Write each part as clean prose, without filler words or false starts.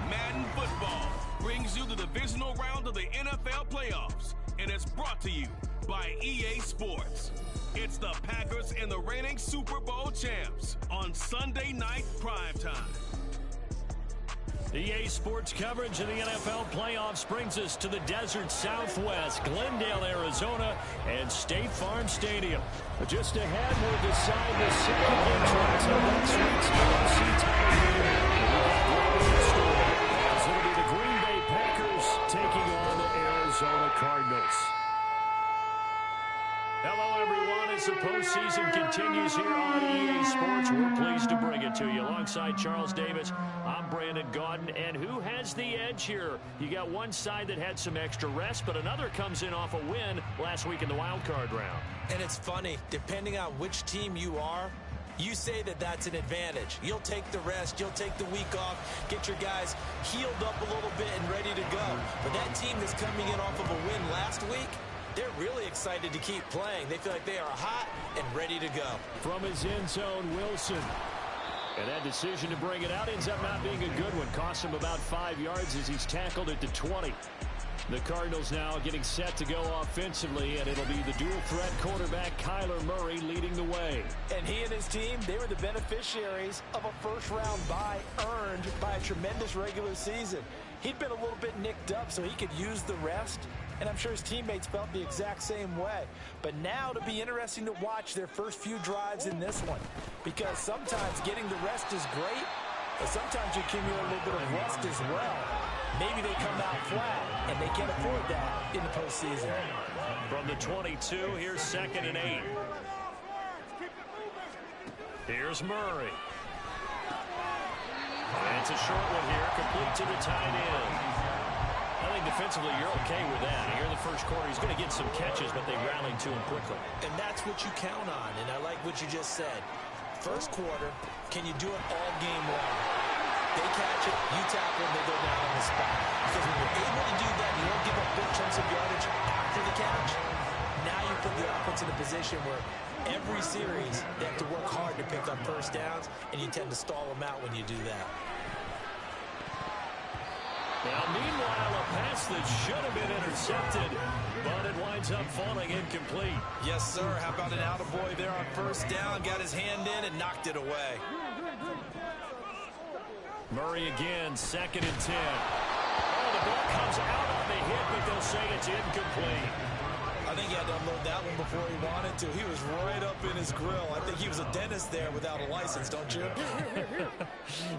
Madden football brings you the divisional round of the NFL playoffs, and it's brought to you by EA Sports. It's the Packers and the reigning Super Bowl champs on Sunday night primetime. EA Sports coverage of the NFL playoffs brings us to the desert Southwest, Glendale, Arizona, and State Farm Stadium. But just ahead, we'll decide the second entrance of that sweet NFC title game. As it'll be the Green Bay Packers taking on the Arizona Cardinals. Hello, everyone, as the postseason continues here on on EA Sports. We're pleased to bring it to you. Alongside Charles Davis, I'm Brandon Gaudin. And who has the edge here? You got one side that had some extra rest, but another comes in off a win last week in the wild card round. And it's funny, depending on which team you are, you say that that's an advantage. You'll take the rest. You'll take the week off. Get your guys healed up a little bit and ready to go. But that team that's coming in off of a win last week, they're really excited to keep playing. They feel like they are hot and ready to go. From his end zone, Wilson. And that decision to bring it out ends up not being a good one. Costs him about 5 yards as he's tackled at the 20. The Cardinals now getting set to go offensively, and it'll be the dual-threat quarterback Kyler Murray leading the way. And he and his team, they were the beneficiaries of a first-round bye earned by a tremendous regular season. He'd been a little bit nicked up, so he could use the rest, and I'm sure his teammates felt the exact same way. But now it'll be interesting to watch their first few drives in this one, because sometimes getting the rest is great, but sometimes you accumulate a little bit of rest as well. Maybe they come out flat, and they can't afford that in the postseason. From the 22, here's 2nd and 8. Here's Murray. And it's a short one here, complete to the tight end. I think defensively you're okay with that. Here in the first quarter, he's going to get some catches, but they rallied to him quickly. And that's what you count on, and I like what you just said. First quarter, can you do it all game long? They catch it, you tackle them, they go down on the spot. Because when you're able to do that, you don't give up big chunks of yardage after the catch. Now you put the offense in a position where every series they have to work hard to pick up first downs, and you tend to stall them out when you do that. Now, meanwhile, a pass that should have been intercepted, but it winds up falling incomplete. Yes, sir. How about an attaboy there on first down? Got his hand in and knocked it away. Murray again, 2nd and 10. Oh, the ball comes out on the hit, but they'll say it's incomplete. I think he had to unload that one before he wanted to. He was right up in his grill. I think he was a dentist there without a license, don't you?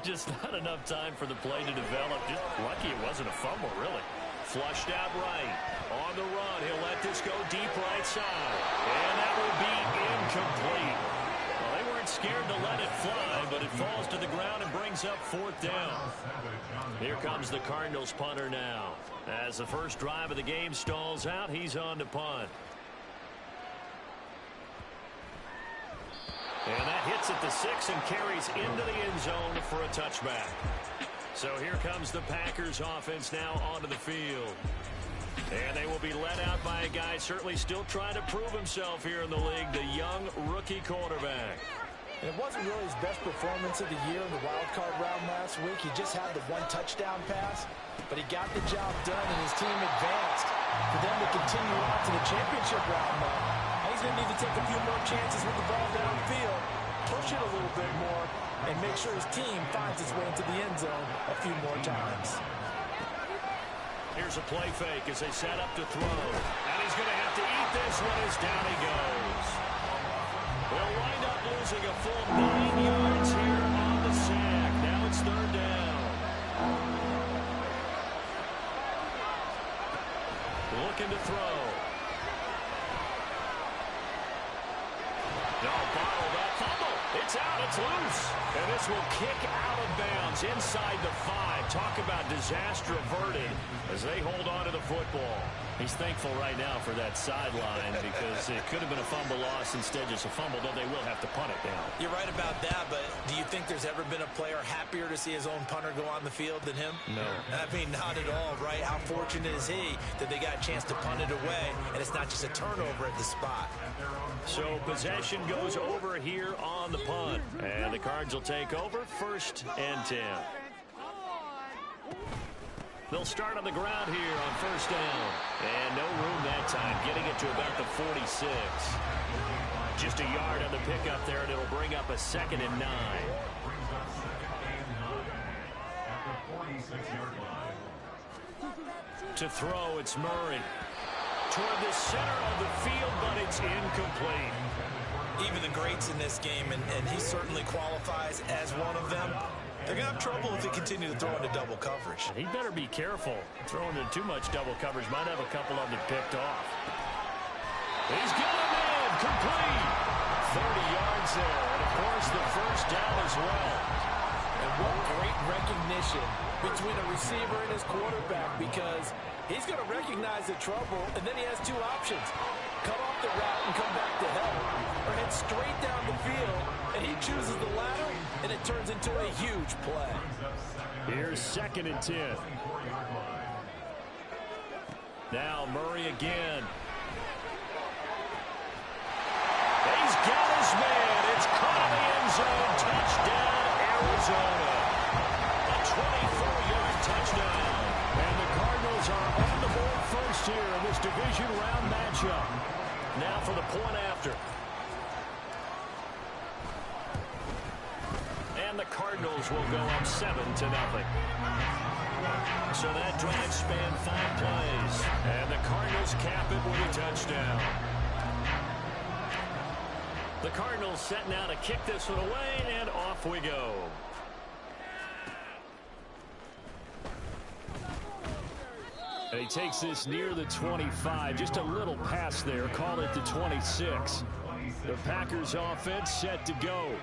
Just not enough time for the play to develop. Just lucky it wasn't a fumble, really. Flushed out right. On the run, he'll let this go deep right side. And that will be incomplete. Well, they weren't scared to let it fly, but it falls to the ground and brings up 4th down. Here comes the Cardinals punter now. As the first drive of the game stalls out, he's on to punt. And that hits at the 6 and carries into the end zone for a touchback. So here comes the Packers offense now onto the field. And they will be led out by a guy certainly still trying to prove himself here in the league, the young rookie quarterback. And it wasn't really his best performance of the year in the wild card round last week. He just had the one touchdown pass, but he got the job done and his team advanced. For them to continue on to the championship round now, he's going to need to take a few more chances with the ball downfield, push it a little bit more, and make sure his team finds its way into the end zone a few more times. Here's a play fake as they set up to throw. And he's going to have to eat this one as down he goes. They'll wind up losing a full 9 yards here on the sack. Now it's 3rd down. Looking to throw. No, bottled up. Fumble. It's out. It's loose. And this will kick out of bounds inside the 5. Talk about disaster averted as they hold on to the football. He's thankful right now for that sideline because it could have been a fumble loss, instead just a fumble, though they will have to punt it down. You're right about that, but do you think there's ever been a player happier to see his own punter go on the field than him? No. I mean, not at all, right? How fortunate is he that they got a chance to punt it away, and it's not just a turnover at the spot. So possession goes over here on the punt, and the Cards will take over 1st and 10. They'll start on the ground here on 1st down. And no room that time, getting it to about the 46. Just a yard on the pickup there, and it'll bring up a 2nd and 9. To throw, it's Murray. Toward the center of the field, but it's incomplete. Even the greats in this game, and he certainly qualifies as one of them, they're going to have trouble if they continue to throw into double coverage. He better be careful. Throwing into too much double coverage might have a couple of them picked off. He's got him in. Complete. 30 yards there. And if first down as well. And what great recognition between a receiver and his quarterback, because he's going to recognize the trouble, and then he has two options. Cut off the route and come back to help, or head straight down the field, and he chooses the latter, and it turns into a huge play. Here's 2nd and 10. Now Murray again. He's got his man. It's caught in the end zone. Touchdown, Arizona. A 24-yard touchdown. And the Cardinals are on the board first here in this division round matchup. Now for the point after. And the Cardinals will go up 7-0. So that drive spanned 5 plays. And the Cardinals cap it with a touchdown. The Cardinals set now to kick this one away, and off we go. And he takes this near the 25. Just a little pass there. Call it the 26. The Packers offense set to go.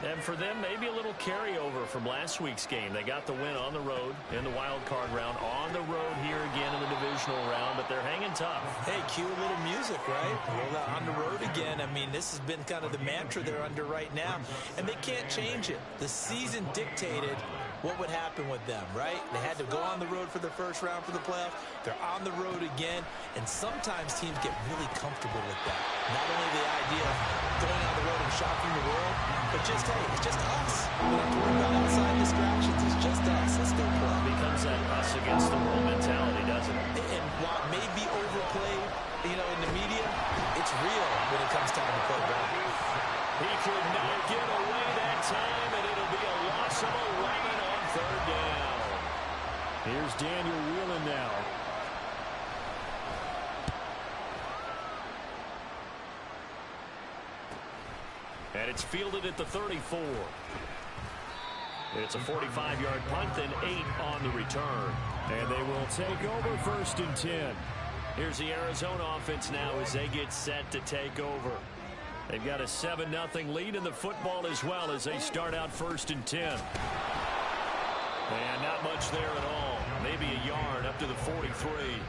And for them, maybe a little carryover from last week's game. They got the win on the road in the wild card round, on the road here again in the divisional round, but they're hanging tough. Hey, cue a little music, right? Well, on the road again. I mean, this has been kind of the mantra they're under right now, and they can't change it. The season dictated what would happen with them, right? They had to go on the road for the first round for the playoffs. They're on the road again, and sometimes teams get really comfortable with that. Not only the idea of going on the road and shocking the world, but just, hey, it's just us. We don't have to worry about outside distractions. It's just us. Let's go play. It becomes that us against the world mentality, doesn't it? And while it may be overplayed, in the media, it's real when it comes time to play back. He could not get away that time, and it'll be a loss of 11 on 3rd down. Here's Daniel Whelan now. And it's fielded at the 34. It's a 45-yard punt, then 8 on the return. And they will take over 1st and 10. Here's the Arizona offense now as they get set to take over. They've got a 7-0 lead in the football as well as they start out 1st and 10. And not much there at all. Maybe a yard up to the 43.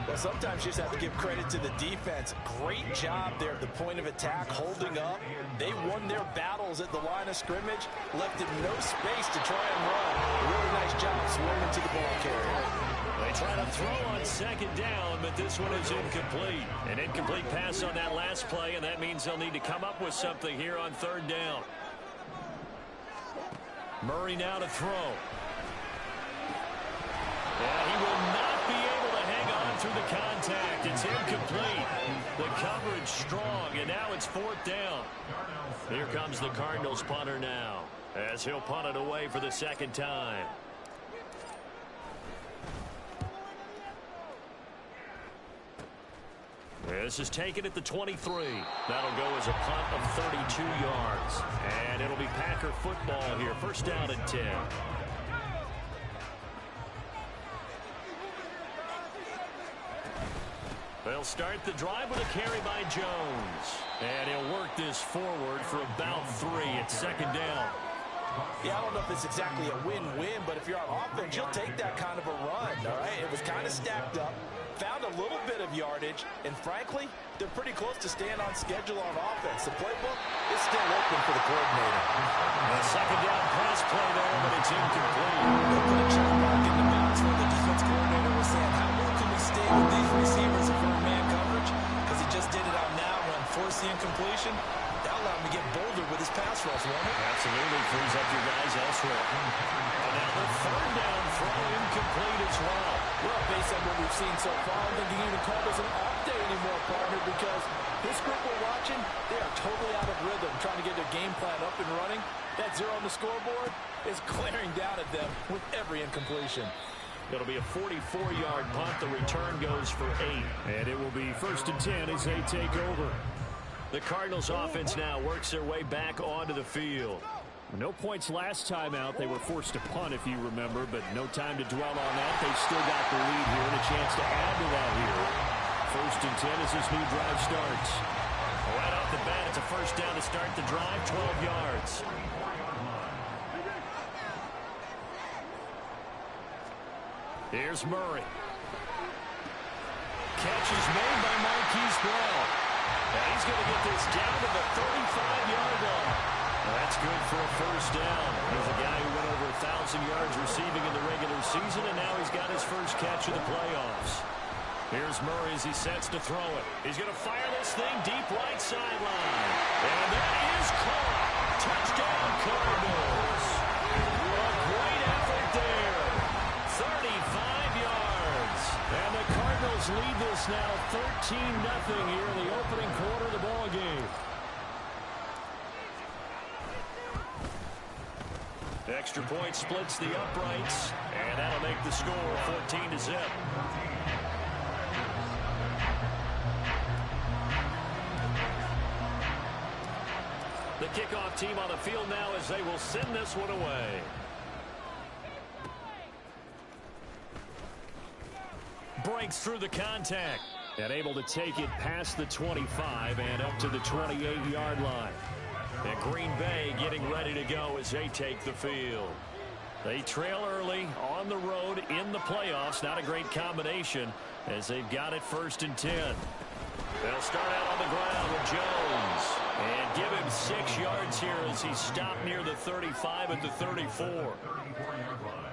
Well, sometimes you just have to give credit to the defense. Great job there at the point of attack, holding up. They won their battles at the line of scrimmage, left it no space to try and run. Really nice job swarming to the ball carrier. They try to throw on 2nd down, but this one is incomplete. An incomplete pass on that last play, and that means they'll need to come up with something here on 3rd down. Murray now to throw. Yeah, he will not be able to hang on through the contact. It's incomplete. The coverage strong, and now it's 4th down. Here comes the Cardinals punter now, as he'll punt it away for the 2nd time. This is taken at the 23. That'll go as a punt of 32 yards. And it'll be Packer football here. 1st down and 10. They'll start the drive with a carry by Jones. And he'll work this forward for about 3 at 2nd down. Yeah, I don't know if it's exactly a win-win, but if you're on offense, you'll take that kind of a run, all right? It was kind of stacked up, found a little bit of yardage, and frankly, they're pretty close to staying on schedule on offense. The playbook is still open for the coordinator. A 2nd down pass play there, but it's incomplete. They'll put a check mark in the box where the defense coordinator was saying, how well can we stay with these receivers if we're in man coverage? Because he just did it on that one, forced the incompletion. That allowed him to get bolder with his pass rush, won't it? Absolutely, frees up your guys elsewhere. And now the 3rd down throw incomplete as well. Well, based on what we've seen so far, I don't think you can even call this an off day anymore, partner, because this group we're watching, they are totally out of rhythm, trying to get their game plan up and running. That 0 on the scoreboard is glaring down at them with every incompletion. It'll be a 44-yard punt. The return goes for 8. And it will be 1st and 10 as they take over. The Cardinals offense now works their way back onto the field. No points last time out. They were forced to punt, if you remember, but no time to dwell on that. They've still got the lead here and a chance to add to that here. 1st and 10 as this new drive starts. Right off the bat, it's a first down to start the drive, 12 yards. Here's Murray. Catch is made by Marquise Brown. And he's going to get this down to the 35-yard line. That's good for a first down. He's a guy who went over 1,000 yards receiving in the regular season, and now he's got his first catch of the playoffs. Here's Murray as he sets to throw it. He's going to fire this thing deep right sideline. And that is caught. Touchdown, Cardinals. A great effort there. 35 yards. And the Cardinals lead this now 13-0 here in the opening quarter of the ball game. Extra point splits the uprights, and that'll make the score 14-0. The kickoff team on the field now as they will send this one away. Breaks through the contact and able to take it past the 25 and up to the 28-yard line. And Green Bay getting ready to go as they take the field. They trail early on the road in the playoffs. Not a great combination as they've got it 1st and 10. They'll start out on the ground with Jones and give him 6 yards here as he's stopped near the 35 at the 34.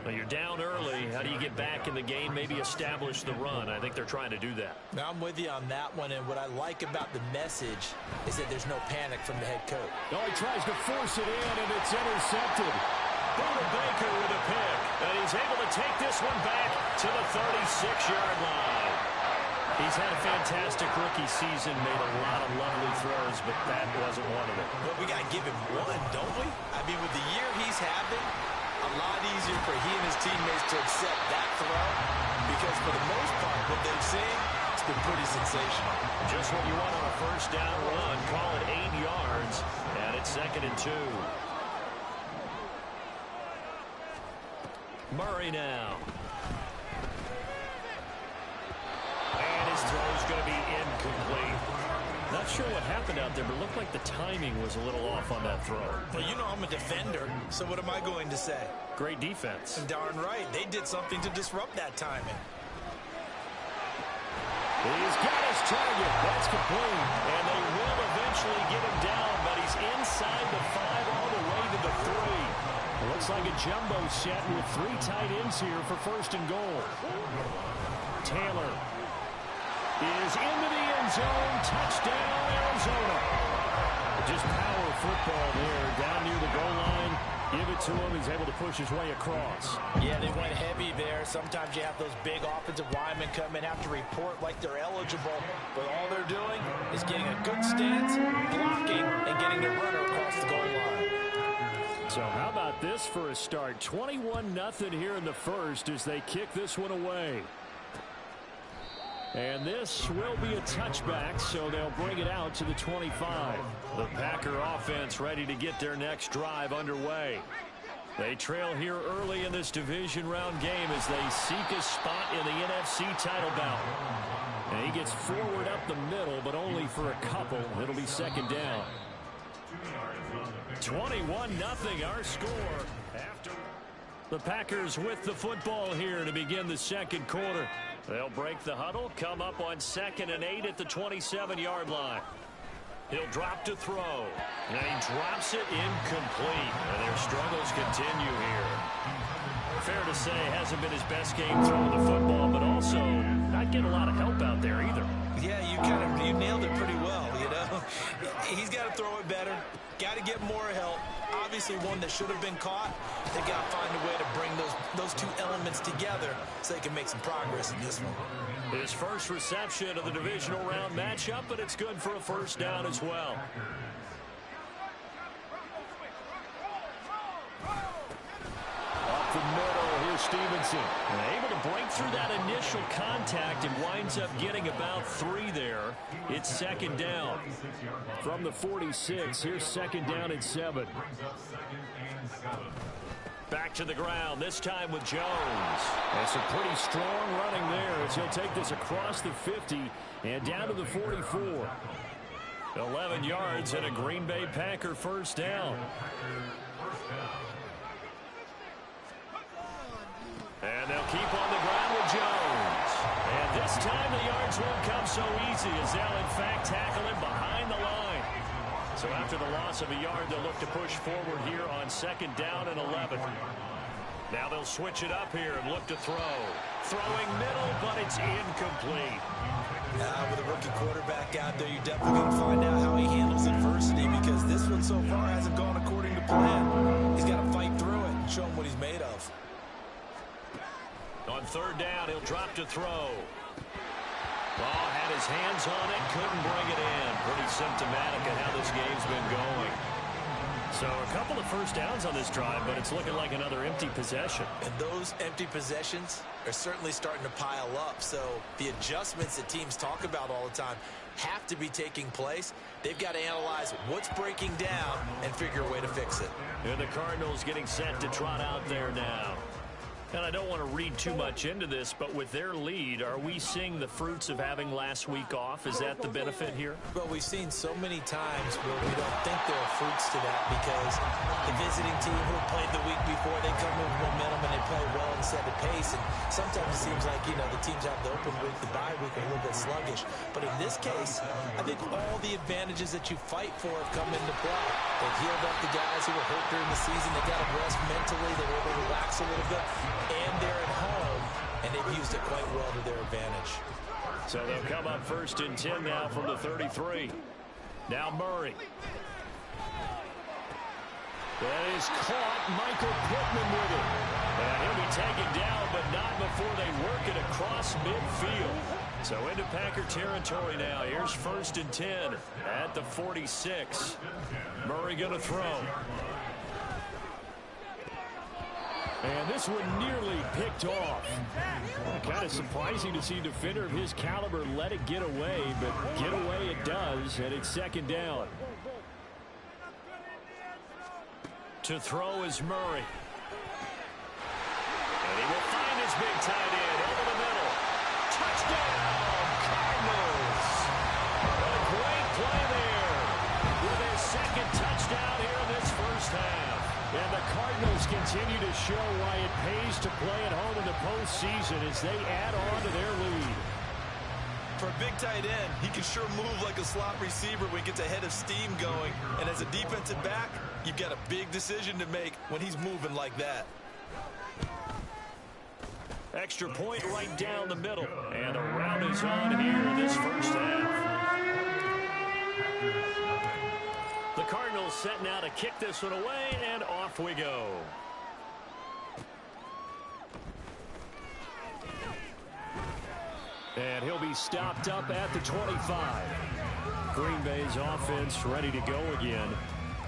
Now you're down early. How do you get back in the game, maybe establish the run? I think they're trying to do that. Now I'm with you on that one, and what I like about the message is that there's no panic from the head coach. Oh, he tries to force it in, and it's intercepted. Buda Baker with a pick, and he's able to take this one back to the 36-yard line. He's had a fantastic rookie season, made a lot of lovely throws, but that wasn't one of them. Well, we got to give him one, don't we? I mean, with the year he's having, a lot easier for he and his teammates to accept that throw, because for the most part, what they've seen, it's been pretty sensational. Just what you want on a first down run. Call it 8 yards, and it's 2nd and 2. Murray now. And his throw is going to be incomplete. Not sure what happened out there, but it looked like the timing was a little off on that throw. Well, you know I'm a defender, so what am I going to say? Great defense. Darn right. They did something to disrupt that timing. He's got his target. That's complete. And they will eventually get him down, but he's inside the 5 all the way to the 3. Looks like a jumbo set with 3 tight ends here for 1st and goal. Taylor is into the end zone. Touchdown, Arizona. Just power football there. Down near the goal line. Give it to him. He's able to push his way across. Yeah, they went heavy there. Sometimes you have those big offensive linemen come in, have to report like they're eligible. But all they're doing is getting a good stance, blocking, and getting their runner across the goal line. So how about this for a start? 21-0 here in the first as they kick this one away. And this will be a touchback, so they'll bring it out to the 25. The Packer offense ready to get their next drive underway. They trail here early in this division round game as they seek a spot in the NFC title bout. And he gets forward up the middle, but only for a couple. It'll be 2nd down. 21-0 our score. After the Packers with the football here to begin the 2nd quarter. They'll break the huddle, come up on 2nd and 8 at the 27-yard line. He'll drop to throw, and he drops it incomplete. And their struggles continue here. Fair to say, hasn't been his best game throwing the football, but also not getting a lot of help out there either. Yeah, you nailed it pretty well, you know. He's got to throw it better, got to get more help. Obviously one that should have been caught. They got to find a way to bring those 2 elements together so they can make some progress in this one. His first reception of the divisional round matchup, but it's good for a first down as well. Up the middle, here's Stevenson. And able to break through that initial contact and winds up getting about 3 there. It's 2nd down. From the 46, here's 2nd down and 7. Back to the ground, this time with Jones. And some pretty strong running there as he'll take this across the 50 and down to the 44. 11 yards and a Green Bay Packer first down. And they'll keep on the ground with Jones. And this time the yards won't come so easy as they'll in fact tackle him behind the line. So after the loss of a yard, they'll look to push forward here on 2nd down and 11. Now they'll switch it up here and look to throw. Throwing middle, but it's incomplete. With a rookie quarterback out there, you're definitely going to find out how he handles adversity, because this one so far hasn't gone according to plan. He's got to fight through it and show him what he's made of. On 3rd down, he'll drop to throw. Ball had his hands on it, couldn't bring it in. Pretty symptomatic of how this game's been going. So a couple of first downs on this drive, but it's looking like another empty possession. And those empty possessions are certainly starting to pile up. So the adjustments that teams talk about all the time have to be taking place. They've got to analyze what's breaking down and figure a way to fix it. And the Cardinals getting set to trot out there now. And I don't want to read too much into this, but with their lead, are we seeing the fruits of having last week off? Is that the benefit here? Well, we've seen so many times where we don't think there are fruits to that, because the visiting team who played the week before, they come with momentum and they play well and set the pace. And sometimes it seems like, you know, the teams have the open week, the bye week, are a little bit sluggish. But in this case, I think all the advantages that you fight for have come into play. They've healed up the guys who were hurt during the season. They got to rest mentally. They were able to relax a little bit. And they're at home, and they've used it quite well to their advantage. So they'll come up 1st and 10 now from the 33. Now Murray. That is caught. Michael Pittman with it. And he'll be taken down, but not before they work it across midfield. So into Packer territory now. Here's 1st and 10 at the 46. Murray going to throw. And this one nearly picked off. Kind of surprising to see a defender of his caliber let it get away, but get away it does, and it's 2nd down. To throw is Murray. And he will find his big tight end over the middle. Touchdown, Cardinals. What a great play there. With his 2nd touchdown here in this first half. And the Cardinals continue to show why it pays to play at home in the postseason as they add on to their lead. For a big tight end, he can sure move like a slot receiver when he gets a head of steam going. And as a defensive back, you've got a big decision to make when he's moving like that. Extra point right down the middle. And the round is on here in this first half. The Cardinals set now to kick this one away, and off we go. And he'll be stopped up at the 25. Green Bay's offense ready to go again.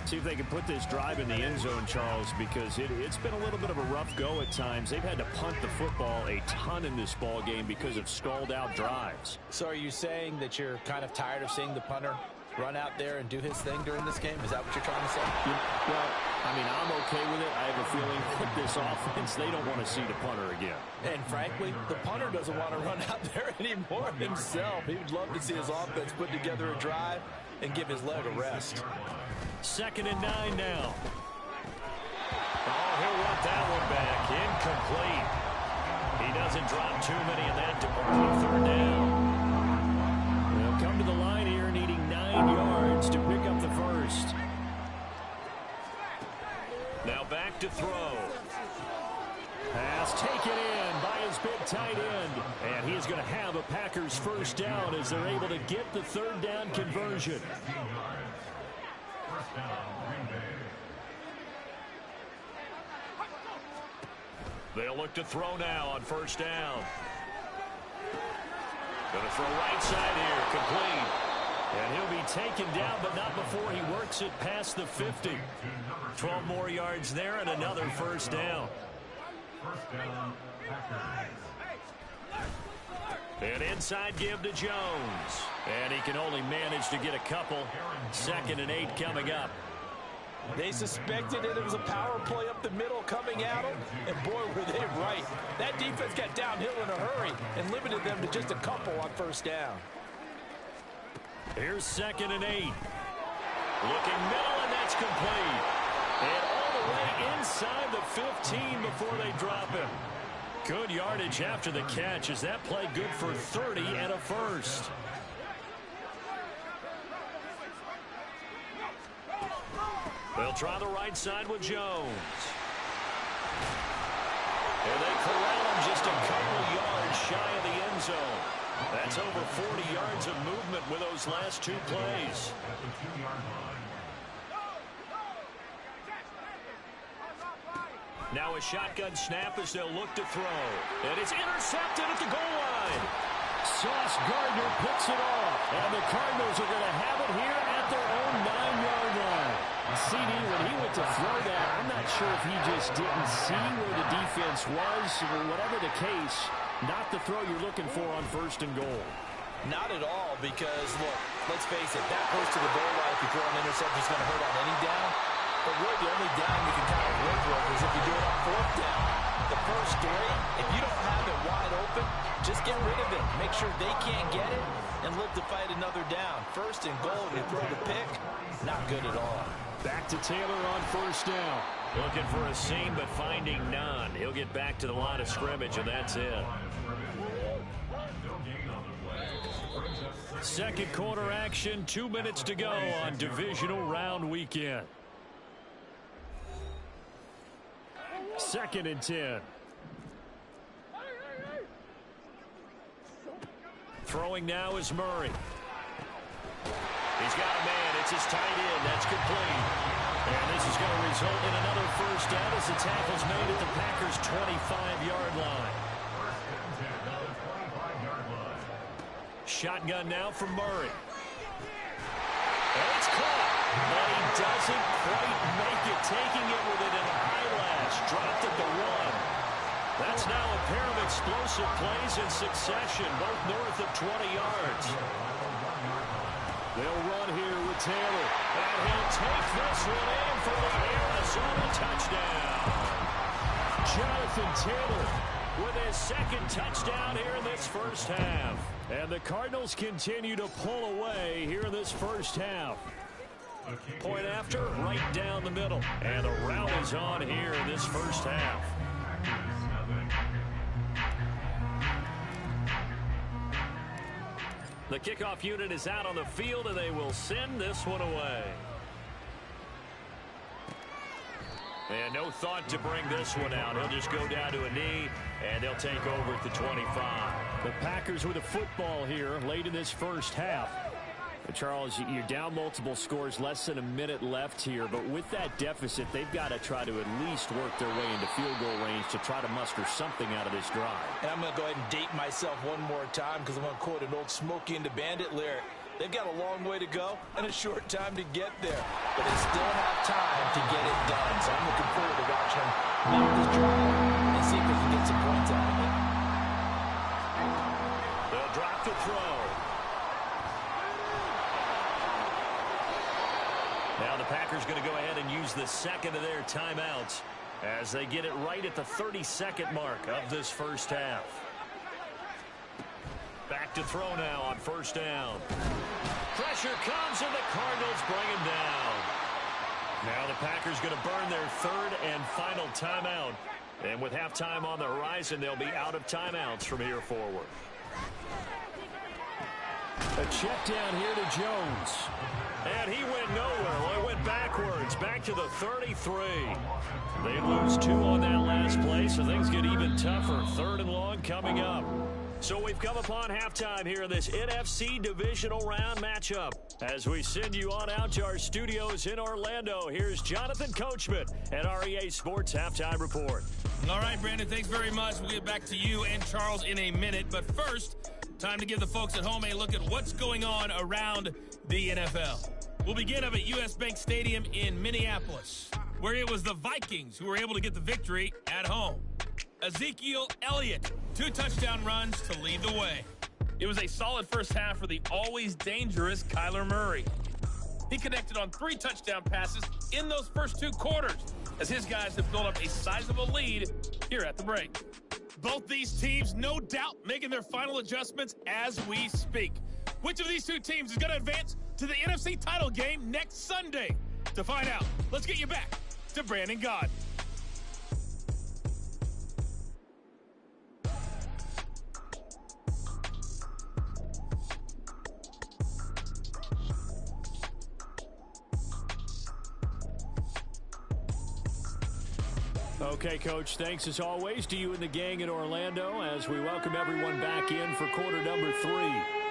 See if they can put this drive in the end zone, Charles, because it's been a little bit of a rough go at times. They've had to punt the football a ton in this ball game because of stalled out drives. So are you saying that you're kind of tired of seeing the punter run out there and do his thing during this game? Is that what you're trying to say? Well, I mean, I'm okay with it. I have a feeling that this offense, they don't want to see the punter again. And frankly, the punter doesn't want to run out there anymore himself. He would love to see his offense put together a drive and give his leg a rest. 2nd and 9 now. Oh, he'll want that one back. Incomplete. He doesn't drop too many in that department. 3rd down. They'll come to the line here needing 9 yards to pick up the first. Now back to throw. Pass taken in by his big tight end. And he's going to have a Packers first down as they're able to get the 3rd down conversion. They'll look to throw now on 1st down. Going to throw right side here, complete. And he'll be taken down, but not before he works it past the 50. 12 more yards there and another 1st down. An inside give to Jones. And he can only manage to get a couple. 2nd and 8 coming up. They suspected that it was a power play up the middle coming at them, and boy, were they right. That defense got downhill in a hurry and limited them to just a couple on 1st down. Here's 2nd and 8. Looking middle, and that's complete. And all the way inside the 15 before they drop him. Good yardage after the catch as that play good for 30 and a first. They'll try the right side with Jones. And they corral him just a couple yards shy of the end zone. That's over 40 yards of movement with those last 2 plays. Now a shotgun snap as they'll look to throw. And it's intercepted at the goal line. Sauce Gardner picks it off. And the Cardinals are going to have it here at their own 9-yard line. CD, when he went to throw that, I'm not sure if he just didn't see where the defense was. Or whatever the case, not the throw you're looking for on 1st and goal. Not at all, because, look, let's face it, that goes to the goal line. If you throw an interception, it's going to hurt on any down. But really, the only down you can kind of work with is if you do it on 4th down. The first 3, if you don't have it wide open, just get rid of it. Make sure they can't get it and live to fight another down. 1st and goal, you throw the pick, not good at all. Back to Taylor on 1st down. Looking for a seam, but finding none. He'll get back to the line of scrimmage, and that's it. 2nd quarter action, 2 minutes to go on divisional round weekend. 2nd and 10. Throwing now is Murray. He's got a man. It's his tight end. That's complete. And this is going to result in another first down as the tackle's made at the Packers' 25-yard line. Shotgun now from Murray. And it's caught. But he doesn't quite make it. Taking it with it in a eyelash. Dropped at the 1. That's now a pair of explosive plays in succession, both north of 20 yards. They'll run here with Taylor. And he'll take this one in for the Arizona touchdown. Jonathan Taylor with his 2nd touchdown here in this first half. And the Cardinals continue to pull away here in this first half. Point after, right down the middle. And the rout is on here in this first half. The kickoff unit is out on the field, and they will send this one away. And no thought to bring this one out. He'll just go down to a knee, and they'll take over at the 25. The Packers with a football here late in this first half. Charles, you're down multiple scores, less than a minute left here, but with that deficit, they've got to try to at least work their way into field goal range to try to muster something out of this drive. And I'm going to go ahead and date myself one more time because I'm going to quote an old Smokey and the Bandit lyric. They've got a long way to go and a short time to get there, but they still have time to get it done. So I'm looking forward to watching them make this drive and see if they can get some points out of it. They'll drop the throw. Now the Packers going to go ahead and use the 2nd of their timeouts as they get it right at the 32nd mark of this first half. Back to throw now on 1st down. Pressure comes and the Cardinals bring him down. Now the Packers going to burn their 3rd and final timeout. And with halftime on the horizon, they'll be out of timeouts from here forward. A check down here to Jones. And he went nowhere. Well, he went backwards, back to the 33. They lose 2 on that last play, so things get even tougher. 3rd and long coming up. So we've come upon halftime here in this NFC Divisional Round matchup. As we send you on out to our studios in Orlando, here's Jonathan Coachman at our EA Sports Halftime Report. All right, Brandon, thanks very much. We'll get back to you and Charles in a minute. But first, time to give the folks at home a look at what's going on around the NFL. We'll begin up at US Bank Stadium in Minneapolis, where it was the Vikings who were able to get the victory at home. Ezekiel Elliott, 2 touchdown runs to lead the way. It was a solid first half for the always dangerous Kyler Murray. He connected on 3 touchdown passes in those first 2 quarters, as his guys have built up a sizable lead here at the break. Both these teams, no doubt, making their final adjustments as we speak. Which of these two teams is going to advance to the NFC title game next Sunday? To find out, let's get you back to Brandon Gaudin. Okay, Coach, thanks as always to you and the gang in Orlando as we welcome everyone back in for quarter number 3.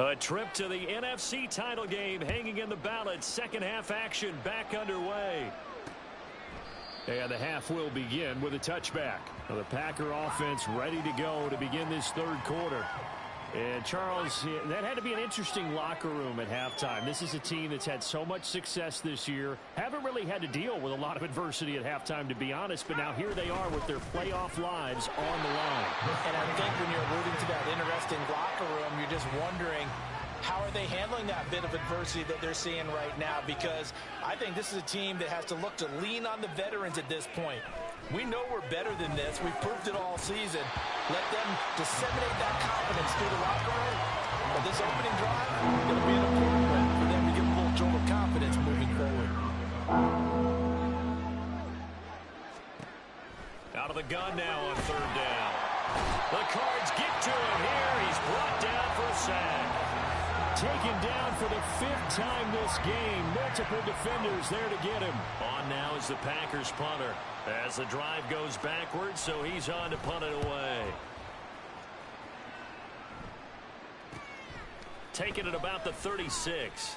A trip to the NFC title game hanging in the balance. Second half action back underway. And the half will begin with a touchback. The Packer offense ready to go to begin this third quarter. And Charles, that had to be an interesting locker room at halftime. This is a team that's had so much success this year. Haven't really had to deal with a lot of adversity at halftime, to be honest. But now here they are with their playoff lives on the line. And I think when you're alluding to that interesting locker room, you're just wondering, how are they handling that bit of adversity that they're seeing right now? Because I think this is a team that has to look to lean on the veterans at this point. We know we're better than this. We've proved it all season. Let them disseminate that confidence through the locker room. But this opening drive is going to be an important one for them to get a little jolt of confidence moving forward. Out of the gun now on third down. The Cards get to him here. He's brought down for a sack. Taken down for the 5th time this game. Multiple defenders there to get him. On now is the Packers punter. As the drive goes backwards, so he's on to punt it away. Taking it about the 36.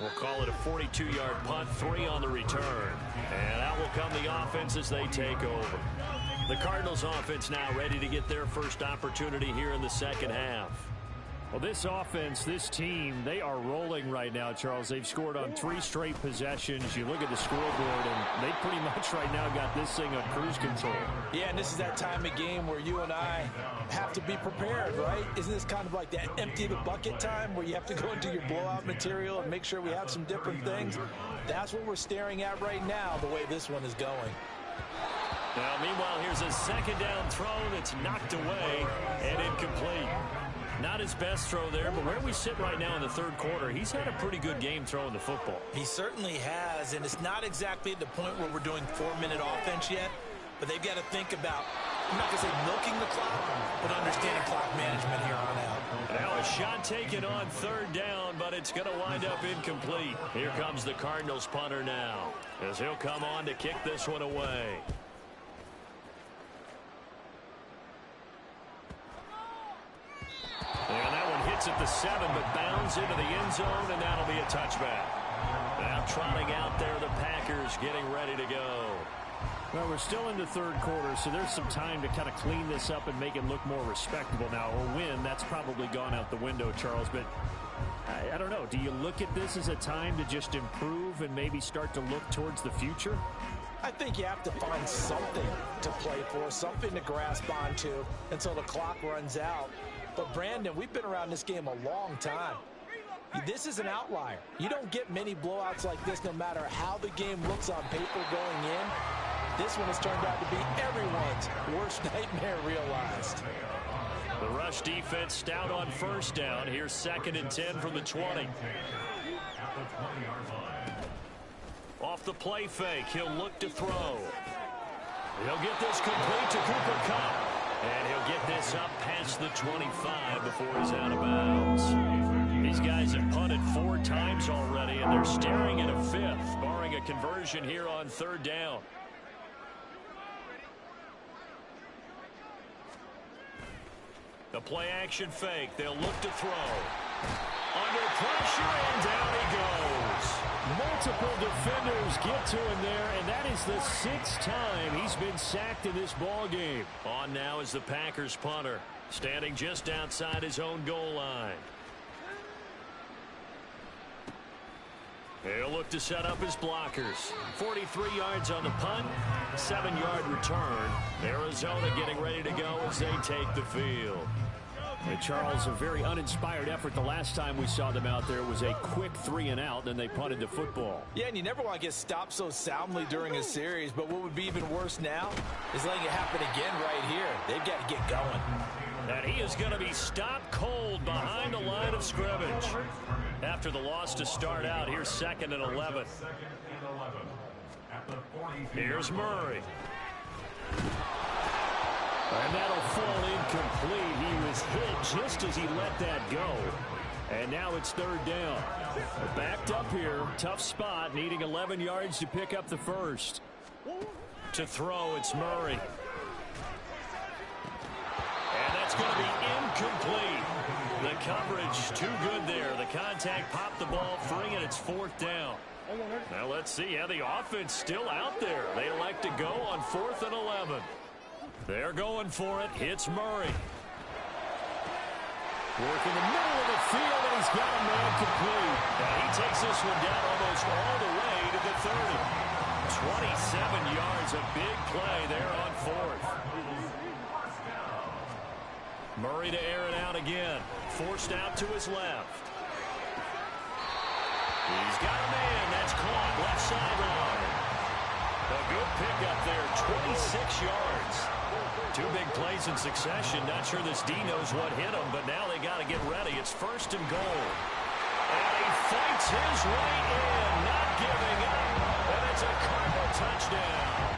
We'll call it a 42-yard punt, 3 on the return. And out will come the offense as they take over. The Cardinals offense now ready to get their first opportunity here in the second half. Well, this offense, this team, they are rolling right now, Charles. They've scored on 3 straight possessions. You look at the scoreboard, and they pretty much right now got this thing on cruise control. Yeah, and this is that time of game where you and I have to be prepared, right? Isn't this kind of like that empty the bucket time where you have to go into your blowout material and make sure we have some different things? That's what we're staring at right now, the way this one is going. Now, meanwhile, here's a second down throw that's knocked away and incomplete. Not his best throw there, but where we sit right now in the third quarter, he's had a pretty good game throwing the football. He certainly has, and it's not exactly at the point where we're doing 4-minute offense yet, but they've got to think about, I'm not going to say milking the clock, but understanding clock management here on out. Now a shot taken on third down, but it's going to wind up incomplete. Here comes the Cardinals punter now, as he'll come on to kick this one away. And that one hits at the 7, but bounds into the end zone, and that'll be a touchback. Now trotting out there, the Packers getting ready to go. Well, we're still in the third quarter, so there's some time to kind of clean this up and make it look more respectable now. A win, that's probably gone out the window, Charles, but I don't know. Do you look at this as a time to just improve and maybe start to look towards the future? I think you have to find something to play for, something to grasp onto until the clock runs out. But, Brandon, we've been around this game a long time. This is an outlier. You don't get many blowouts like this no matter how the game looks on paper going in. This one has turned out to be everyone's worst nightmare realized. The rush defense stout on first down. Here's 2nd and 10 from the 20. Off the play fake, he'll look to throw. He'll get this complete to Cooper Kupp. And he'll get this up past the 25 before he's out of bounds. These guys have punted 4 times already, and they're staring at a 5th, barring a conversion here on third down. The play action fake. They'll look to throw. Under pressure, and down he goes. Multiple defenders get to him there, and that is the 6th time he's been sacked in this ball game. On now is the Packers punter, standing just outside his own goal line. He'll look to set up his blockers. 43 yards on the punt, 7-yard return. Arizona getting ready to go as they take the field. And Charles, a very uninspired effort. The last time we saw them out there was a quick 3 and out, and they punted the football. Yeah, and you never want to get stopped so soundly during a series, but what would be even worse now is letting it happen again right here. They've got to get going. And he is going to be stopped cold behind the line of scrimmage. After the loss to start out, here's 2nd and 11. Here's Murray. And that'll fall incomplete. He was hit just as he let that go. And now it's third down. Backed up here. Tough spot. Needing 11 yards to pick up the first. To throw, it's Murray. And that's going to be incomplete. The coverage too good there. The contact popped the ball free, and it's 4th down. Now let's see how the offense still out there. They elect to go on 4th and 11. They're going for it. Hits Murray. Work in the middle of the field, and he's got a man complete. And he takes this one down almost all the way to the 30. 27 yards, a big play there on 4th. Murray to air it out again. Forced out to his left. He's got a man. That's caught left sideline. A good pickup there, 26 yards. 2 big plays in succession. Not sure this D knows what hit him, but now they got to get ready. It's 1st and goal. And he fights his way in, not giving up. And it's a Cardinal touchdown.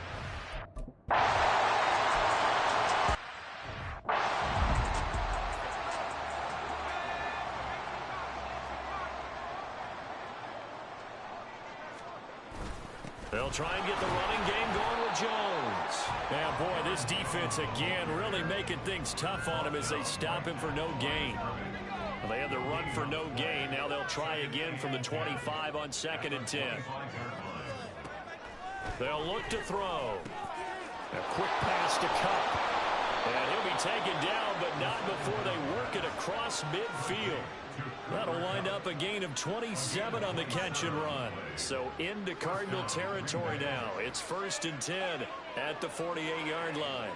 They'll try and get the running game going with Jones. Now, boy, this defense again really making things tough on him as they stop him for no gain. Well, they had the run for no gain. Now they'll try again from the 25 on 2nd and 10. They'll look to throw. A quick pass to Cup. And he'll be taken down, but not before they work it across midfield. That'll wind up a gain of 27 on the catch and run. So into Cardinal territory now. It's 1st and 10 at the 48-yard line.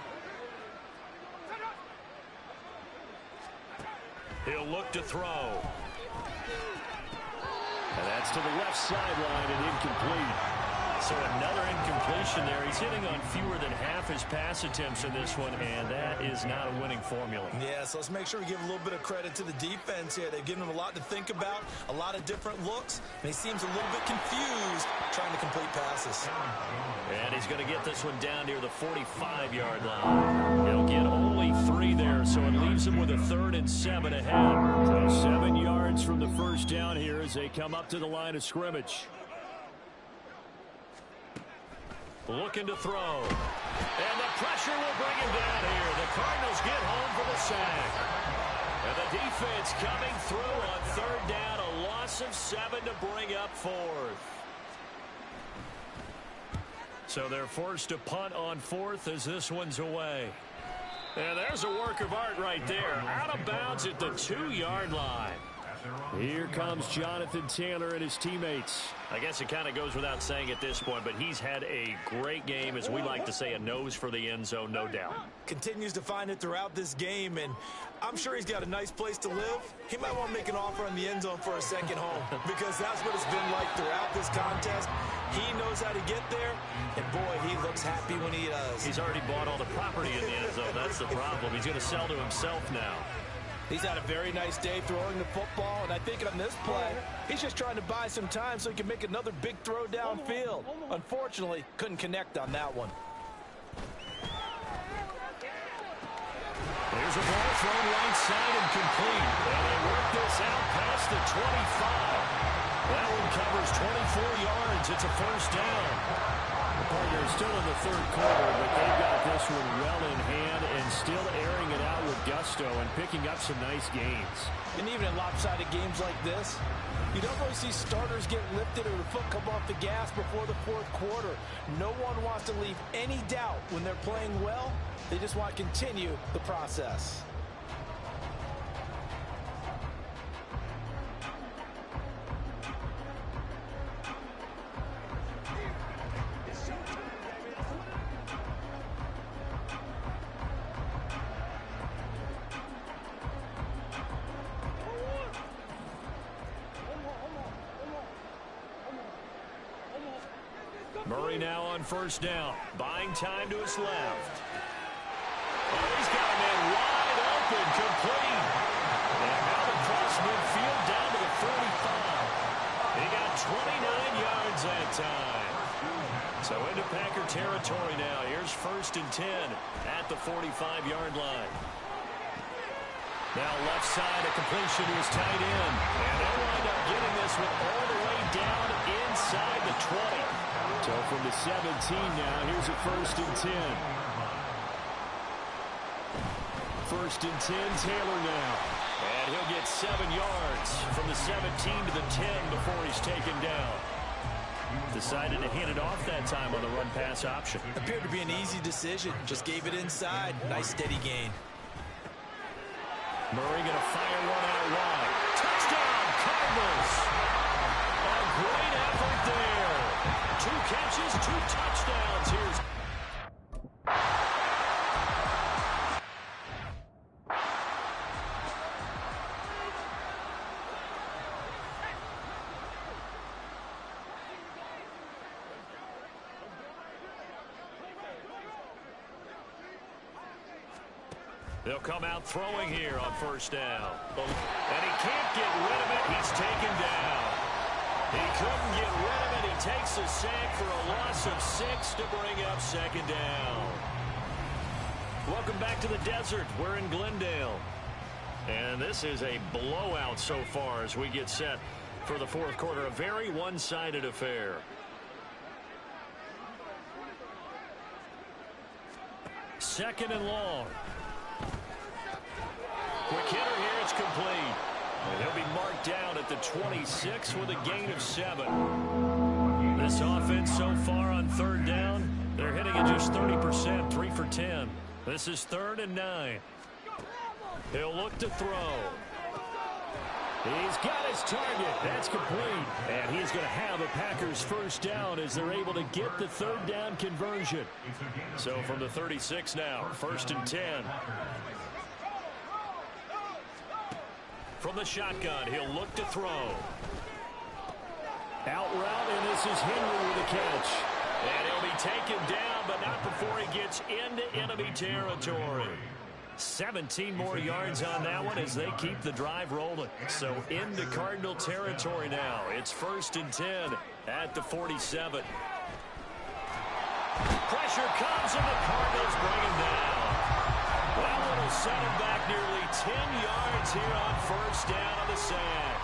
He'll look to throw. And that's to the left sideline and incomplete. So another incompletion there. He's hitting on fewer than half his pass attempts in this one, and that is not a winning formula. Yeah, so let's make sure we give a little bit of credit to the defense here. They've given him a lot to think about, a lot of different looks, and he seems a little bit confused trying to complete passes. And he's going to get this one down near the 45-yard line. He'll get only 3 there, so it leaves him with a 3rd and 7 ahead. So 7 yards from the first down here as they come up to the line of scrimmage. Looking to throw. And the pressure will bring him down here. The Cardinals get home for the sack. And the defense coming through on 3rd down. A loss of 7 to bring up 4th. So they're forced to punt on 4th as this one's away. And there's a work of art right there. Out of bounds at the 2-yard line. Here comes Jonathan Taylor and his teammates. I guess it kind of goes without saying at this point, but he's had a great game, as we like to say, a nose for the end zone, no doubt. Continues to find it throughout this game, and I'm sure he's got a nice place to live. He might want to make an offer on the end zone for a second home, because that's what it's been like throughout this contest. He knows how to get there, and boy, he looks happy when he does. He's already bought all the property in the end zone. That's the problem. He's going to sell to himself now. He's had a very nice day throwing the football, and I think on this play, he's just trying to buy some time so he can make another big throw downfield. Unfortunately, couldn't connect on that one. There's a ball thrown right side and complete. And they work this out past the 25. That one covers 24 yards. It's a 1st down. The Cardinals still in the 3rd quarter, but they've got this one well in hand and still airing it out with gusto and picking up some nice gains. And even in lopsided games like this, you don't really see starters get lifted or the foot come off the gas before the 4th quarter. No one wants to leave any doubt when they're playing well. They just want to continue the process. Murray now on 1st down. Buying time to his left. Oh, he's got a man wide open, complete. And now across midfield down to the 45. He got 29 yards that time. So into Packer territory now. Here's 1st and 10 at the 45-yard line. Now left side, a completion to his tight end. And they'll wind up getting this one all the way down inside the 20. So from the 17 now, here's a 1st and 10. 1st and 10, Taylor now. And he'll get 7 yards from the 17 to the 10 before he's taken down. Decided to hand it off that time on the run-pass option. Appeared to be an easy decision. Just gave it inside. Nice steady gain. Murray going to fire one out wide. Touchdown, Cardinals! A great effort there. 2 catches, 2 touchdowns. Here's... They'll come out throwing here on first down. And he can't get rid of it. He's taken down. He couldn't get rid of it. He takes a sack for a loss of 6 to bring up second down. Welcome back to the desert. We're in Glendale. And this is a blowout so far as we get set for the fourth quarter. A very one-sided affair. Second and long. Quick hitter here, it's complete. And he'll be marked down at the 26 with a gain of 7. This offense so far on third down, they're hitting at just 30%, 3 for 10. This is 3rd and 9. He'll look to throw. He's got his target. That's complete. And he's going to have a Packers first down as they're able to get the third down conversion. So from the 36 now, 1st and 10. From the shotgun, he'll look to throw. Out route, and this is Henry with a catch. And he'll be taken down, but not before he gets into enemy territory. 17 more yards on that one as they keep the drive rolling. So into Cardinal territory now. It's 1st and 10 at the 47. Pressure comes, and the Cardinals bring him down. That one will set him back nearly 10 yards here on first down on the sack.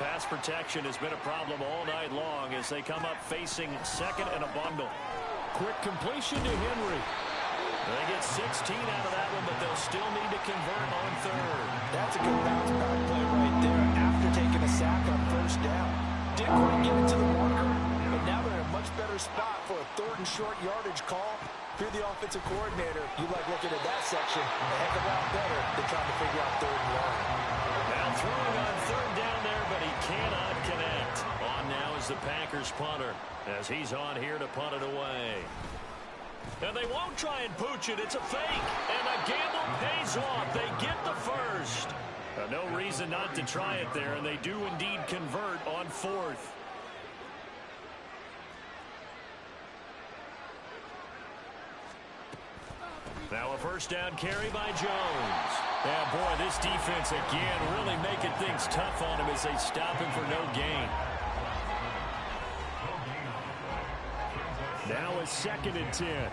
Pass protection has been a problem all night long as they come up facing second and a bundle. Quick completion to Henry. They get 16 out of that one, but they'll still need to convert on third. That's a good bounce back play right there after taking a sack on first down. Didn't quite get it to the marker, but now they're in a much better spot for a 3rd and short yardage call. If you're the offensive coordinator, you like looking at that section a heck of a lot better than trying to figure out 3rd and long. Now throwing on third down there, but he cannot connect. On now is the Packers punter as he's on here to punt it away. And they won't try and pooch it. It's a fake. And the gamble pays off. They get the first. No reason not to try it there, and they do indeed convert on 4th. Now a first down carry by Jones. Yeah, boy, this defense again really making things tough on him as they stop him for no gain. Now a 2nd and 10.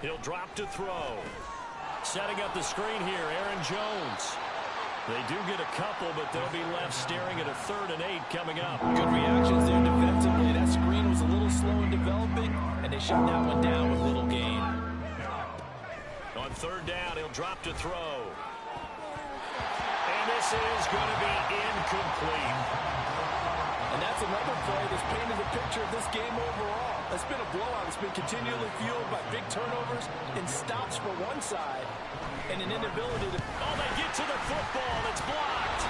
He'll drop to throw. Setting up the screen here, Aaron Jones. They do get a couple, but they'll be left staring at a 3rd and 8 coming up. Good reactions there defensively. That screen was a little slow in developing, and they shut that one down with little gain. On 3rd down, he'll drop to throw. And this is going to be incomplete. And that's another play that's painted the picture of this game overall. It's been a blowout. It's been continually fueled by big turnovers and stops for one side and an inability to... Oh, they get to the football. It's blocked.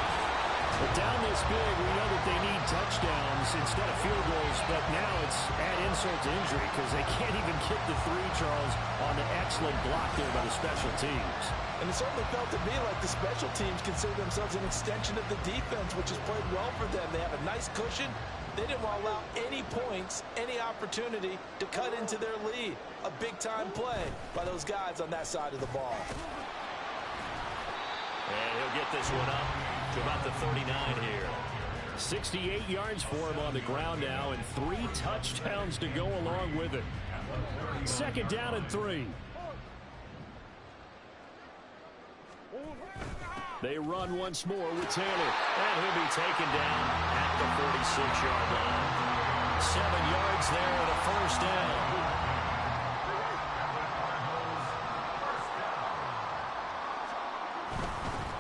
But down this big, we know that they need touchdowns instead of field goals, but now it's add insult to injury because they can't even get the 3, Charles, on the excellent block there by the special teams. And it certainly felt to me like the special teams consider themselves an extension of the defense, which has played well for them. They have a nice cushion. They didn't want to allow any points, any opportunity to cut into their lead. A big-time play by those guys on that side of the ball. And he'll get this one up to about the 39 here. 68 yards for him on the ground now and 3 touchdowns to go along with it. 2nd down and 3. They run once more with Taylor. And he'll be taken down at the 46-yard line. 7 yards there at a first down.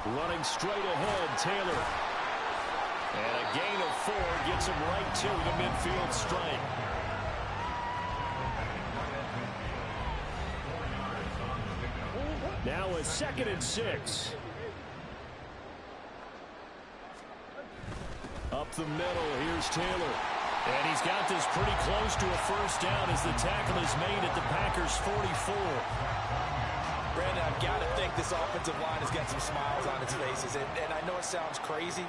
Running straight ahead, Taylor. And a gain of 4 gets him right to the midfield stripe. Now a 2nd and 6. Up the middle, here's Taylor. And he's got this pretty close to a first down as the tackle is made at the Packers' 44. Brandon, I've got to think this offensive line has got some smiles on its faces. And I know it sounds crazy,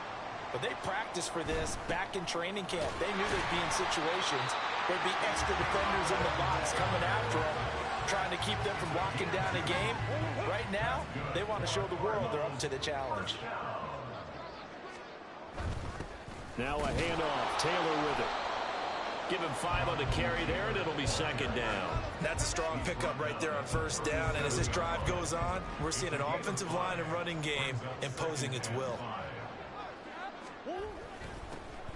but they practiced for this back in training camp. They knew they'd be in situations where there'd be extra defenders in the box coming after them, trying to keep them from locking down a game. Right now, they want to show the world they're up to the challenge. Now a handoff. Taylor with it. Give him 5 on the carry there, and it'll be 2nd down. That's a strong pickup right there on first down. And as this drive goes on, we're seeing an offensive line and running game imposing its will.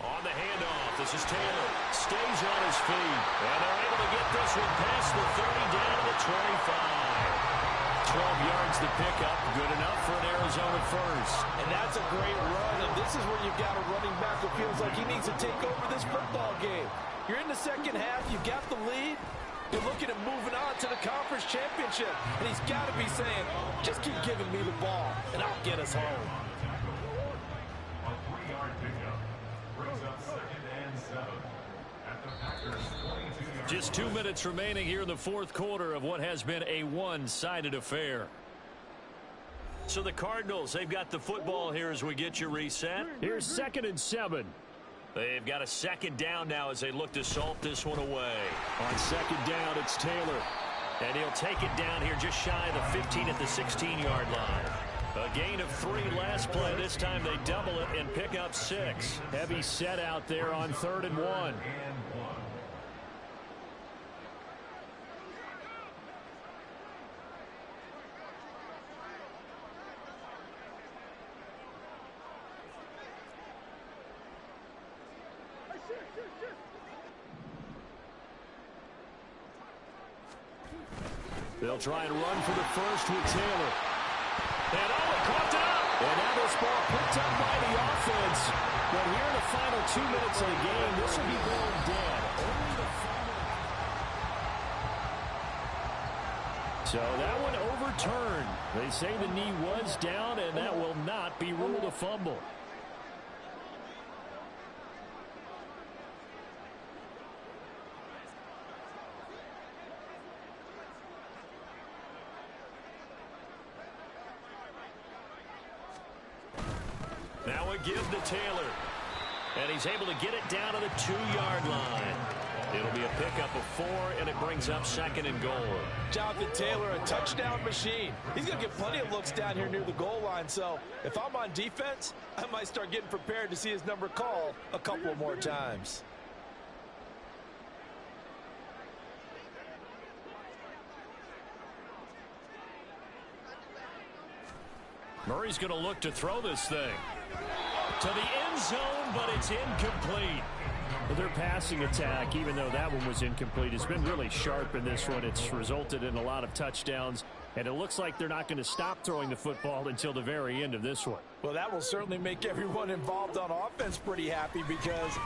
On the handoff, this is Taylor. Stays on his feet. And they're able to get this one past the 30 down to the 25. 12 yards to pick up. Good enough for an Arizona first. And that's a great run. And this is where you've got a running back who feels like he needs to take over this football game. You're in the second half. You've got the lead. You're looking at moving on to the conference championship. And he's got to be saying, just keep giving me the ball, and I'll get us home. A 3-yard pickup brings up 2nd and 7 at the Packers' 22-yard. Just 2 minutes remaining here in the 4th quarter of what has been a one-sided affair. So the Cardinals, they've got the football here as we get you reset. Here's 2nd and 7. They've got a 2nd down now as they look to salt this one away. On 2nd down, it's Taylor. And he'll take it down here just shy of the 15 at the 16-yard line. A gain of 3 last play. This time they double it and pick up 6. Heavy set out there on 3rd and 1. They'll try and run for the first with Taylor. And he caught it up. And now this ball picked up by the offense. But here in the final 2 minutes of the game, this will be going dead. So that one overturned. They say the knee was down, and that will not be ruled a fumble. Now a give to Taylor. And he's able to get it down to the 2-yard line. It'll be a pickup of 4, and it brings up 2nd and goal. Jonathan Taylor, a touchdown machine. He's going to get plenty of looks down here near the goal line. So if I'm on defense, I might start getting prepared to see his number called a couple more times. Murray's going to look to throw this thing to the end zone, but it's incomplete. Well, their passing attack, even though that one was incomplete, has been really sharp in this one. It's resulted in a lot of touchdowns, and it looks like they're not going to stop throwing the football until the very end of this one. Well, that will certainly make everyone involved on offense pretty happy because...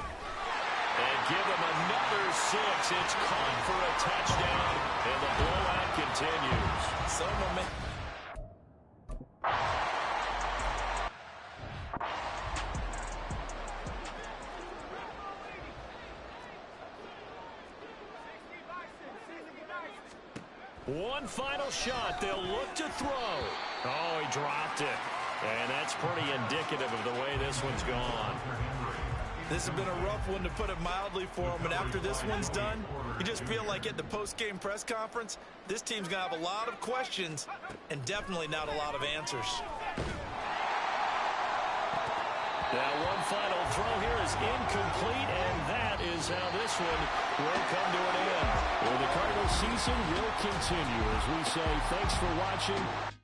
And give them another 6. It's caught for a touchdown, and the blowout continues. So momentum. One final shot. They'll look to throw. Oh, he dropped it. And that's pretty indicative of the way this one's gone. This has been a rough one, to put it mildly, for him. And after this one's done, you just feel like at the post-game press conference, this team's going to have a lot of questions and definitely not a lot of answers. Now one final throw here is incomplete, and that is how this one will come to an end. Well, the Cardinals season will continue as we say thanks for watching.